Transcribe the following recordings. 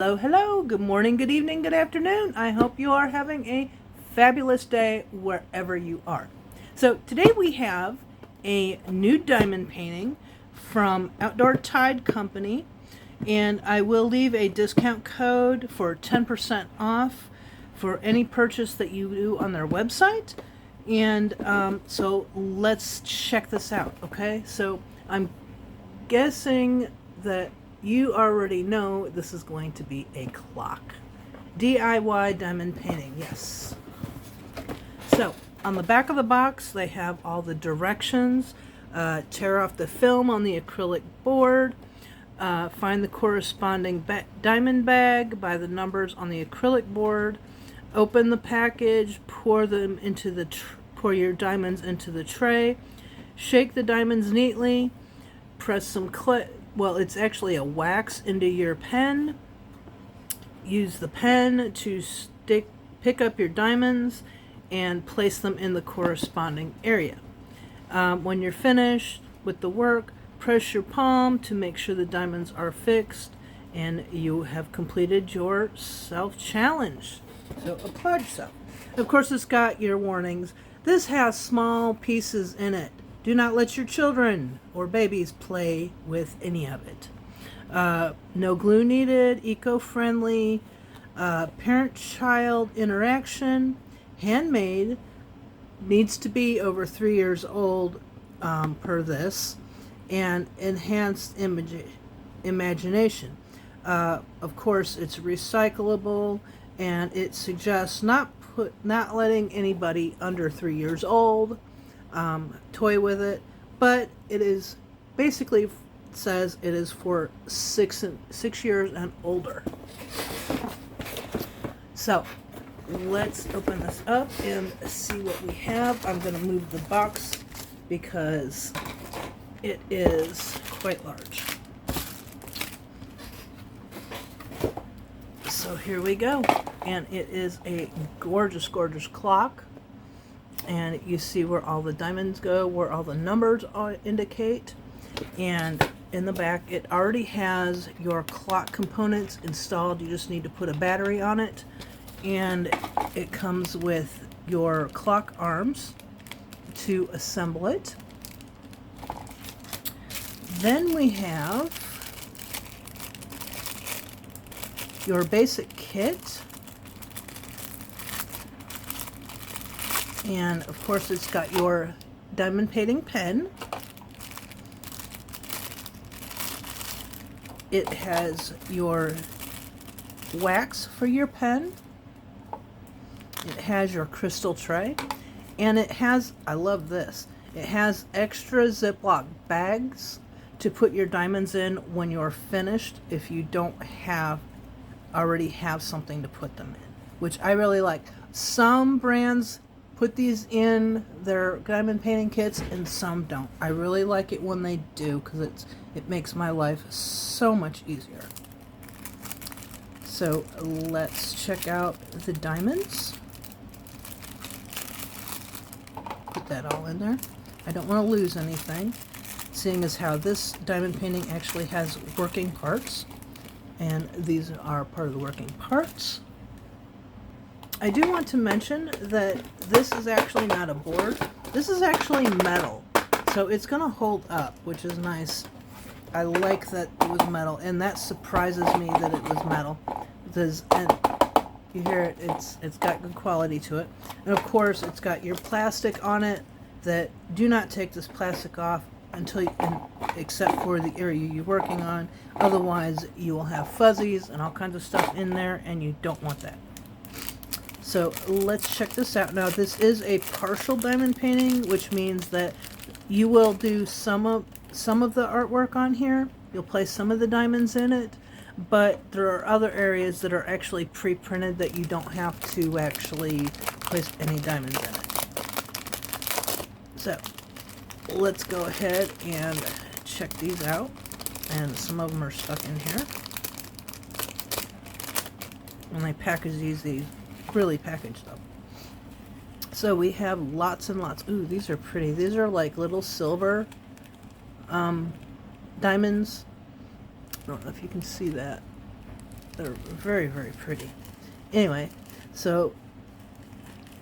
Hello, hello, good morning, good evening, good afternoon. I hope you are having a fabulous day wherever you are. So today we have a new diamond painting from Outdoortide company, and I will leave a discount code for 10% off for any purchase that you do on their website. And so let's check this out, okay? So I'm guessing that you already know this is going to be a clock. DIY diamond painting, yes. So, on the back of the box, they have all the directions. Tear off the film on the acrylic board. Find the corresponding diamond bag by the numbers on the acrylic board. Open the package, pour your diamonds into the tray. Shake the diamonds neatly. Press some it's actually a wax into your pen. Use the pen to pick up your diamonds and place them in the corresponding area. When you're finished with the work, press your palm to make sure the diamonds are fixed, and you have completed your self-challenge. So applaud yourself. Of course, it's got your warnings. This has small pieces in it. Do not let your children or babies play with any of it. No glue needed, eco-friendly, parent-child interaction, handmade, needs to be over 3 years old per this, and enhanced imagination. Of course, it's recyclable, and it suggests not letting anybody under 3 years old toy with it, but it is basically says it is for 6 years and older. So let's open this up and see what we have. I'm going to move the box because it is quite large. So here we go, and it is a gorgeous clock. And you see where all the diamonds go, where all the numbers indicate. And in the back, it already has your clock components installed. You just need to put a battery on it. And it comes with your clock arms to assemble it. Then we have your basic kit. And of course, it's got your diamond painting pen. It has your wax for your pen. It has your crystal tray. And it has, I love this, it has extra Ziploc bags to put your diamonds in when you're finished if you don't already have something to put them in, which I really like. Some brands put these in their diamond painting kits and some don't. I really like it when they do because it makes my life so much easier. So let's check out the diamonds. Put that all in there. I don't want to lose anything, seeing as how this diamond painting actually has working parts, and these are part of the working parts. I do want to mention that this is actually not a board. This is actually metal. So it's going to hold up, which is nice. I like that it was metal, and that surprises me that it was metal. And you hear it, it's got good quality to it. And of course, it's got your plastic on it that do not take this plastic off except for the area you're working on. Otherwise, you will have fuzzies and all kinds of stuff in there, and you don't want that. So let's check this out. Now, this is a partial diamond painting, which means that you will do some of the artwork on here. You'll place some of the diamonds in it, but there are other areas that are actually pre-printed that you don't have to actually place any diamonds in it. So let's go ahead and check these out. And some of them are stuck in here. And they package these really packaged up. So we have lots and lots. Ooh, these are pretty. These are like little silver diamonds. I don't know if you can see that. They're very, very pretty. Anyway, so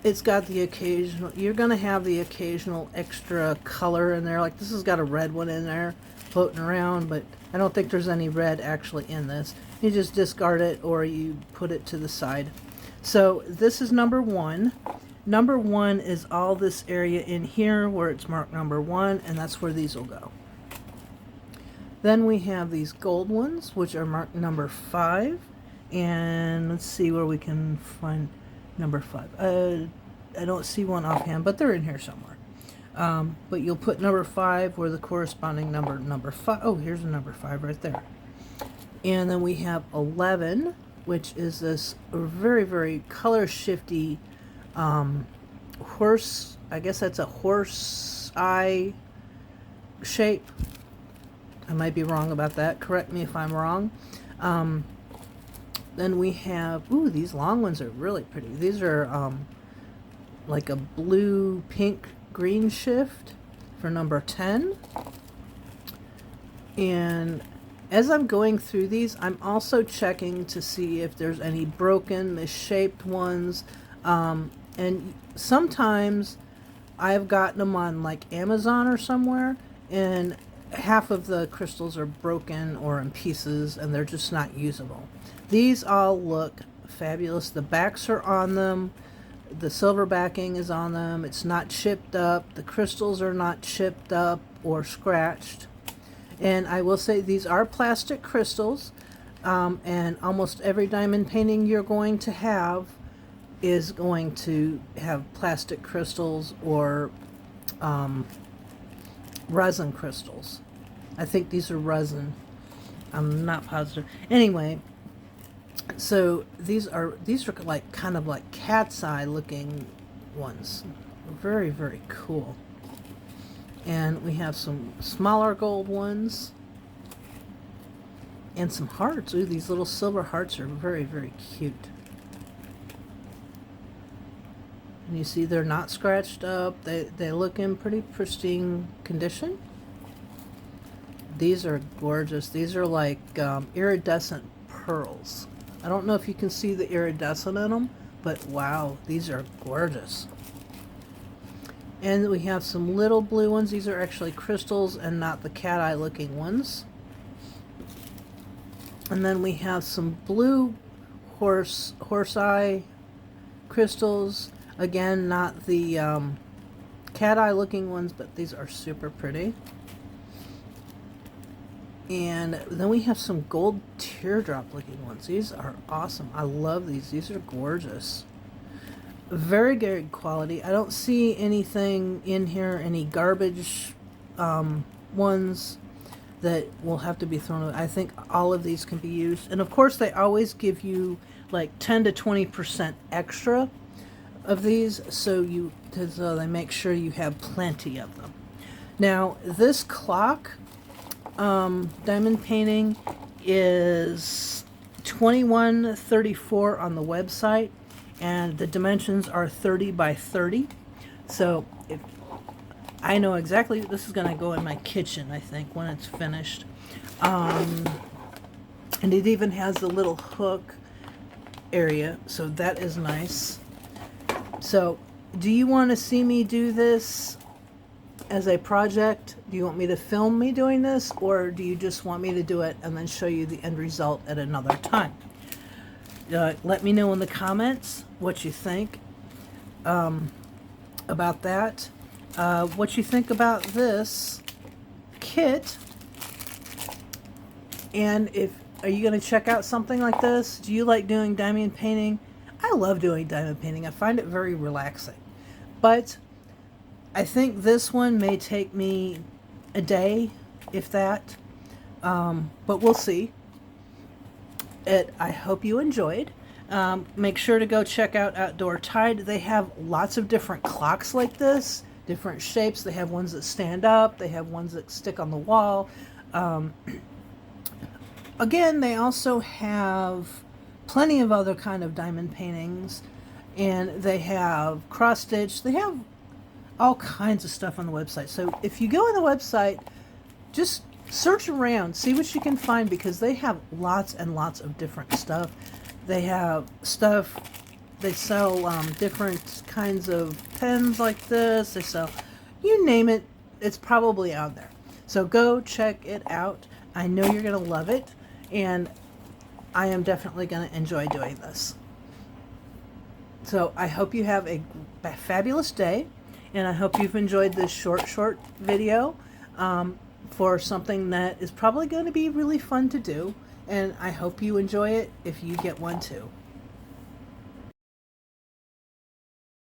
it's got the occasional, you're going to have the occasional extra color in there. Like this has got a red one in there floating around, but I don't think there's any red actually in this. You just discard it or you put it to the side. So this is number 1. Number 1 is all this area in here where it's marked number 1, and that's where these will go. Then we have these gold ones, which are marked number 5. And let's see where we can find number 5. I don't see one offhand, but they're in here somewhere. But you'll put number 5 where the corresponding number 5. Oh, here's a number 5 right there. And then we have 11, which is this very, very color shifty horse. I guess that's a horse eye shape. I might be wrong about that. Correct me if I'm wrong. Then we have, ooh, these long ones are really pretty. These are like a blue, pink, green shift for number 10. And as I'm going through these, I'm also checking to see if there's any broken, misshaped ones. And sometimes I've gotten them on like Amazon or somewhere, and half of the crystals are broken or in pieces and they're just not usable. These all look fabulous. The backs are on them. The silver backing is on them. It's not chipped up. The crystals are not chipped up or scratched. And I will say these are plastic crystals, and almost every diamond painting you're going to have is going to have plastic crystals or resin crystals. I think these are resin. I'm not positive. Anyway, so these are like kind of like cat's eye looking ones. Very, very cool. And we have some smaller gold ones and some hearts. Ooh, these little silver hearts are very, very cute. And you see they're not scratched up. They look in pretty pristine condition. These are gorgeous. These are like iridescent pearls. I don't know if you can see the iridescent in them, but wow, these are gorgeous. And we have some little blue ones. These are actually crystals and not the cat eye looking ones. And then we have some blue horse eye crystals. Again, not the cat eye looking ones, but these are super pretty. And then we have some gold teardrop looking ones. These are awesome. I love these. These are gorgeous. Very good quality. I don't see anything in here, any garbage ones that will have to be thrown away. I think all of these can be used. And of course they always give you like 10 to 20% extra of these, so they make sure you have plenty of them. Now this clock diamond painting is 2134 on the website, and the dimensions are 30 by 30. So if I know exactly, this is going to go in my kitchen, I think, when it's finished. And it even has the little hook area, so that is nice. So do you want to see me do this as a project? Do you want me to film me doing this, or do you just want me to do it and then show you the end result at another time? Let me know in the comments what you think about that. What you think about this kit, and are you going to check out something like this? Do you like doing diamond painting? I love doing diamond painting. I find it very relaxing. But I think this one may take me a day, if that. But we'll see. I hope you enjoyed. Make sure to go check out Outdoortide. They have lots of different clocks like this, different shapes. They have ones that stand up. They have ones that stick on the wall. Again, they also have plenty of other kind of diamond paintings, and they have cross-stitch. They have all kinds of stuff on the website. So if you go on the website, just search around, see what you can find, because they have lots and lots of different stuff. They have stuff, they sell different kinds of pens like this. They sell, you name it, it's probably out there. So go check it out. I know you're going to love it, and I am definitely going to enjoy doing this. So I hope you have a fabulous day, and I hope you've enjoyed this short video for something that is probably going to be really fun to do, and I hope you enjoy it if you get one too.